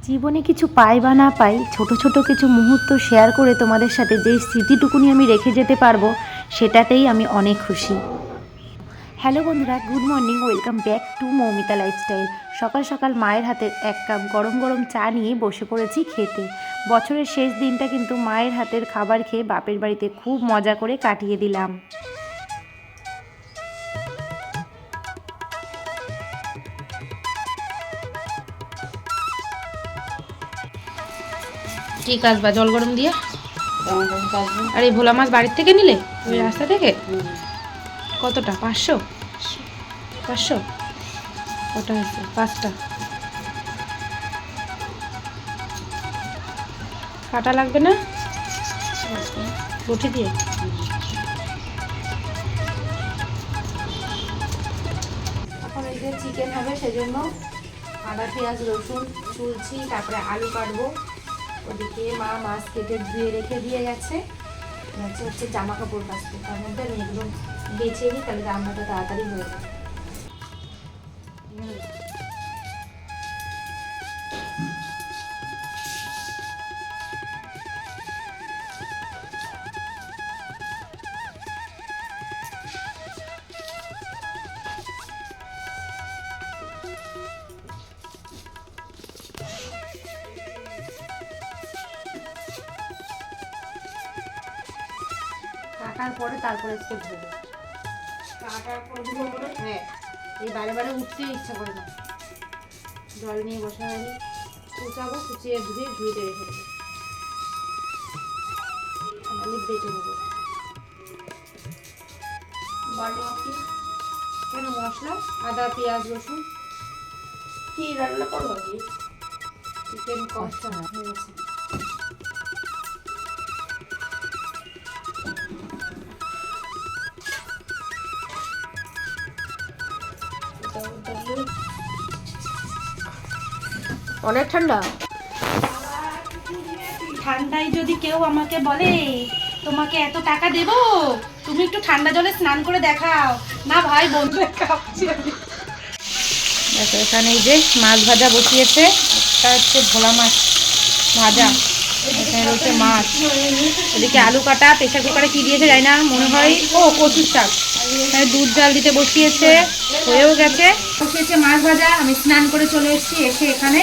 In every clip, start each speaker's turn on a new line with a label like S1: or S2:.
S1: জীবনে কিছু পাই বা না পাই, ছোট ছোট কিছু মুহূর্ত শেয়ার করে তোমাদের সাথে যেই স্মৃতিটুকুনি আমি রেখে যেতে পারবো, সেটাতেই আমি অনেক খুশি। হ্যালো বন্ধুরা, good morning, welcome back to Moumita lifestyle. সকাল সকাল মায়ের হাতের এক কাপ গরম গরম চা নিয়ে বসে পড়েছি খেতে। বছরের শেষ দিনটা কিন্তু মায়ের হাতের খাবার খেয়ে বাপের বাড়িতে খুব মজা করে কাটিয়ে দিলাম।
S2: কি কাজ বা জল গরম দিয়ে? আর এই ভোলা মাছ বাড়ির থেকে নিলে ওই রাস্তা থেকে? কতটা? 500? 500 কটা হয়েছে? 5টা। কাটা লাগবে না? বটি দিয়ে এখন এই যে চিকেন হবে, সেজন্য আদা পেঁয়াজ রসুন চুলছি, তারপরে আলু কাটবো। ওদিকে মা মাছ কেটে ধুয়ে রেখে দিয়ে গেছে। হচ্ছে জামা কাপড় কাচতে, তার মধ্যে আমি এগুলো বেছে নিই, তাহলে রান্নাটা তাড়াতাড়ি হয়ে যাবে। কাটার পরে তারপরে একটু ধোবো। কাটার পর ধোবো বলে? হ্যাঁ, এই বারে বারে উঠতে ইচ্ছা করে না। জল নিয়ে বসা হয়নি, কুচাবো, কুচিয়ে ধুয়ে ধুইতে রেখে দেবো। আমি বেটে নেবো। কেন মশলা? আদা পেঁয়াজ রসুন। কি রান্না করবো? চিকেন কষা হয়ে গেছে। অনেক ঠান্ডা। ঠান্ডায় যদি কেউ আমাকে বলে তোমাকে এত টাকা দেব, তুমি একটু ঠান্ডা জলে স্নান করে দেখাও না ভাই, বন্ধু দেখো এখানে এই যে মাছ ভাজা বসিয়েছে। এটা হচ্ছে ভোলা মাছ ভাজা, এখানে রয়েছে মাছ, এদিকে আলু কাটা, প্রেশার কুকারে কি দিয়েছে জানি না, মনে হয় ও কচুর শাক। এখানে দুধ জাল দিতে বসিয়েছে, হয়েও গেছে। বসিয়েছে মাছ ভাজা। আমি স্নান করে চলে এসেছি, এসে এখানে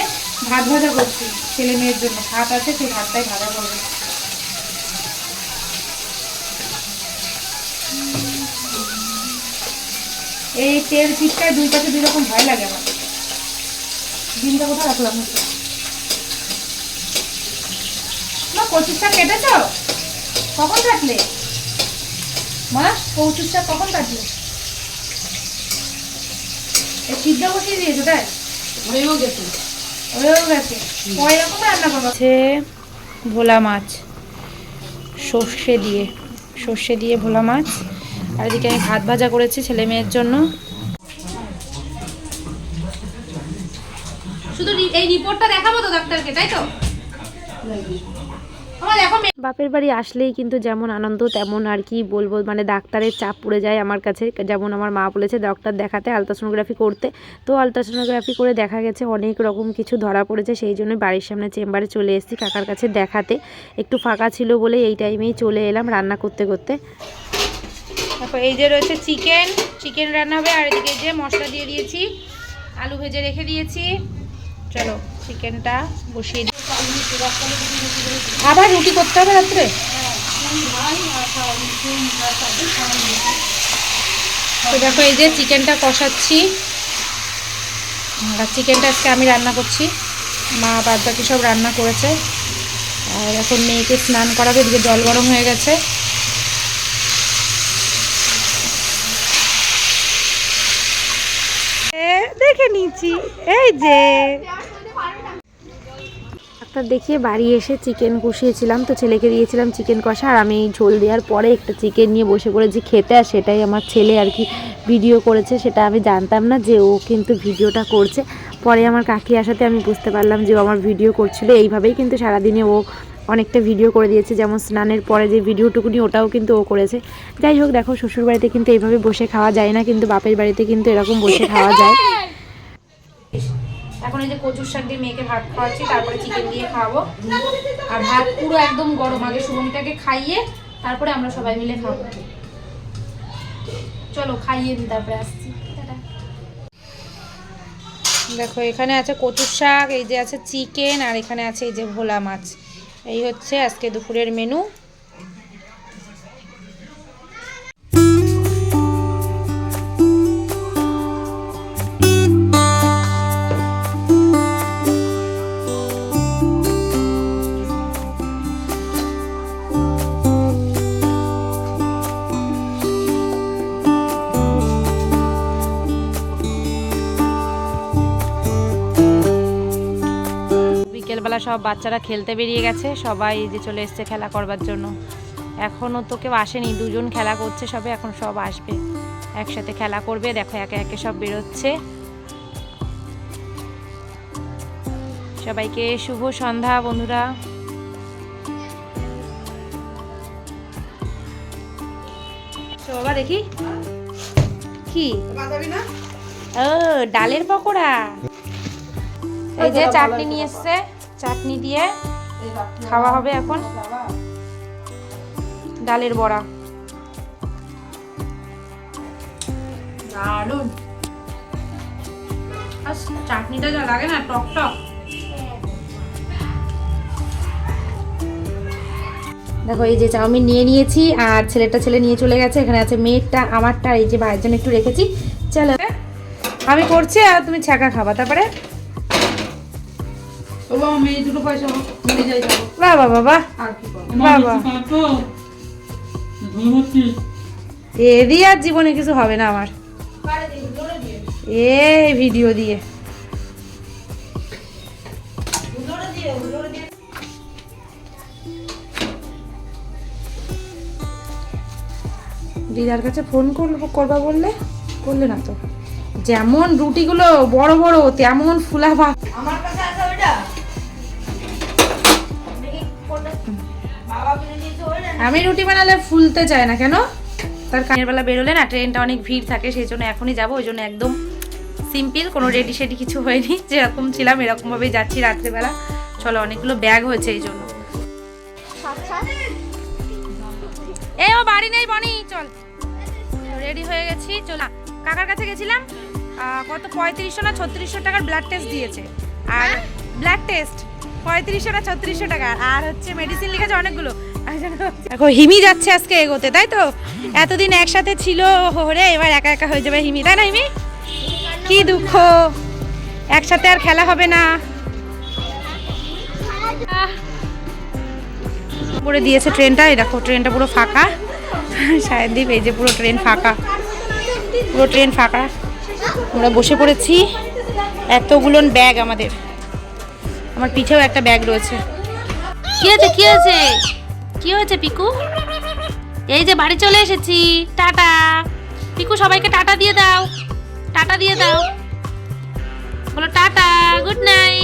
S2: ভাত ভাজা করছি ছেলে মেয়ের জন্য। ভাত আছে, সেই ভাতটাই ভাজা করবে। এই তেল চিটকায় দুই পাশে দুই রকম ভয় লাগে আমার। ডিমটা কোথায় রাখলাম? মা কচুর শাক কেটেছ? কখন কাটলে মা? কচুর শাক কখন কাটলে? এই সিদ্ধ বসিয়ে দিয়েছো? তাই হয়েও গেছে, হয়েও গেছে। কয় রকম রান্না করবো? ভোলা মাছ সর্ষে দিয়ে ভোলা মাছ। আর এদিকে আমি ভাত ভাজা করেছি ছেলে মেয়ের জন্য। শুধু এই রিপোর্টটা দেখাবো তো ডাক্তারকে, তাই তো? বাপের বাড়ি আসলেই কিন্তু যেমন আনন্দ তেমন আর কি বলবো, মানে ডাক্তারের চাপ পড়ে যায় আমার কাছে। যেমন আমার মা বলেছে ডক্টর দেখাতে, আলট্রাসোনোগ্রাফি করতে, তো আলট্রাসোনোগ্রাফি করে দেখা গেছে অনেক রকম কিছু ধরা পড়েছে। সেই জন্য বাড়ির সামনে চেম্বারে চলে এসেছি কাকার কাছে দেখাতে। একটু ফাঁকা ছিল বলে এই টাইমেই চলে এলাম রান্না করতে করতে। তারপর এই যে রয়েছে চিকেন রান্না হবে। আর এদিকে যে মশলা দিয়ে দিয়েছি, আলু ভেজে রেখে দিয়েছি। চলো চিকেনটা বসিয়ে দিই। আবার রুটি করতে হবে রাত্রে? তো দেখো এই যে চিকেনটা কষাচ্ছি। আর চিকেনটা আজকে আমি রান্না করছি, মা বাদ বাকি সব রান্না করেছে। আর এখন মেয়েকে স্নান করাবে, এদিকে জল গরম হয়ে গেছে। দেখে নিচ্ছি এই যে ডাক্তার দেখিয়ে বাড়ি এসে চিকেন কষিয়েছিলাম, তো ছেলেকে দিয়েছিলাম চিকেন কষা। আর আমি ঝোল দেওয়ার পরে একটা চিকেন নিয়ে বসে পড়েছি খেতে। আর সেটাই আমার ছেলে আর কি ভিডিও করেছে, সেটা আমি জানতাম না যে ও কিন্তু ভিডিওটা করছে। পরে আমার কাকি আসাতে আমি বুঝতে পারলাম যে ও আমার ভিডিও করছিল। এইভাবেই কিন্তু সারাদিনে ও অনেকটা ভিডিও করে দিয়েছে, যেমন স্নানের পরে যে ভিডিওটুকুনি ওটাও কিন্তু ও করেছে। যাই হোক, দেখো শ্বশুর বাড়িতে কিন্তু এইভাবে বসে খাওয়া যায় না, কিন্তু বাপের বাড়িতে কিন্তু এরকম বসে খাওয়া যায়। এখন এই যে কচুর শাক দিয়ে মেয়েকে ভাত খাওয়াচ্ছি, তারপরে চিকেন দিয়ে খাওয়াবো। আর ভাত পুরো একদম গরম, আগে সুমনিটাকে খাইয়ে তারপরে আমরা সবাই মিলে খাবো। চলো খাইয়ে দিই, তারপরে আসছি। দেখো এখানে আছে কচুর শাক, এই যে আছে চিকেন, আর এখানে আছে এই যে ভোলা মাছ। এই হচ্ছে আজকে দুপুরের মেনু। বিকেলবেলা সব বাচ্চারা খেলতে বেরিয়ে গেছে, সবাই যে চলে এসছে খেলা করবার জন্য। এখনও তো কেউ আসেনি, দুজন খেলা করছে সবে, এখন সব আসবে একসাথে খেলা করবে। দেখো একে একে সব বেরোচ্ছে। সবাইকে শুভ সন্ধ্যা বন্ধুরা। বাবা দেখি কি ও ডালের পকোড়া। এই যে চাটনি নিয়ে এসছে, চাটনি দিয়ে খাওয়া হবে এখন। ডালের বড়া দারুন, চাটনিটা যা লাগে না টক টক। দেখো এই যে চাউমিন নিয়ে নিয়েছি, আর ছেলে নিয়ে চলে গেছে। এখানে আছে মেয়েরটা, আমারটা, এই যে ভাইয়ের জন্য একটু রেখেছি। চলো আমি করছি আর তুমি ছ্যাঁকা খাবা, তারপরে বাবা বাবা বাবা এদি আর জীবনে কিছু হবে না আমার এই ভিডিও দিয়ে। দিদার কাছে ফোন করবা বললে, করলে না তো। যেমন রুটিগুলো বড় বড় তেমন ফুলা ভাত। আমার কাছে আছে ওইটা, আমি রুটি বানালে ফুলতে চায় না কেন? তার কানের বেলা বেরোলে না ট্রেনটা অনেক ভিড় থাকে, সেই জন্য এখনই যাবো। ওই জন্য একদম সিম্পল, কোনো রেডি সেডি কিছু হয়নি, যেরকম ছিলাম এরকম ভাবেই যাচ্ছি রাত্রেবেলা। চলো অনেকগুলো ব্যাগ হয়েছে এই জন্য। এই ও বাড়ি নেই বনি, চল রেডি হয়ে গেছি। চল কাকার কাছে গেছিলাম, কত 3500 না 3600 টাকার ব্লাড টেস্ট দিয়েছে। আর ব্লাড টেস্ট 3500 না 3600 টাকা, আর হচ্ছে মেডিসিন লিখেছে অনেকগুলো। দেখো হিমি যাচ্ছে আজকে এগোতে, তাই তো? এতদিন একসাথে ছিল হরে, এবার একা একা হয়ে যাবে হিমি, তাই না হিমি? কি দুঃখ, একসাথে আর খেলা হবে না। করে দিয়েছে ট্রেনটা, এই দেখো ট্রেনটা পুরো ফাঁকা। সায়দীপ এই যে পুরো ট্রেন ফাঁকা, পুরো ট্রেন ফাঁকা। আমরা বসে পড়েছি, এতগুলো ব্যাগ আমাদের। আমার পিঠেও একটা ব্যাগ রয়েছে। কি হয়েছে কি হয়েছে কি হয়েছে পিকু? এই যে বাড়ি চলে এসেছি, টাটা। পিকু সবাইকে টাটা দিয়ে দাও, টাটা দিয়ে দাও, বলো টাটা, গুড নাইট।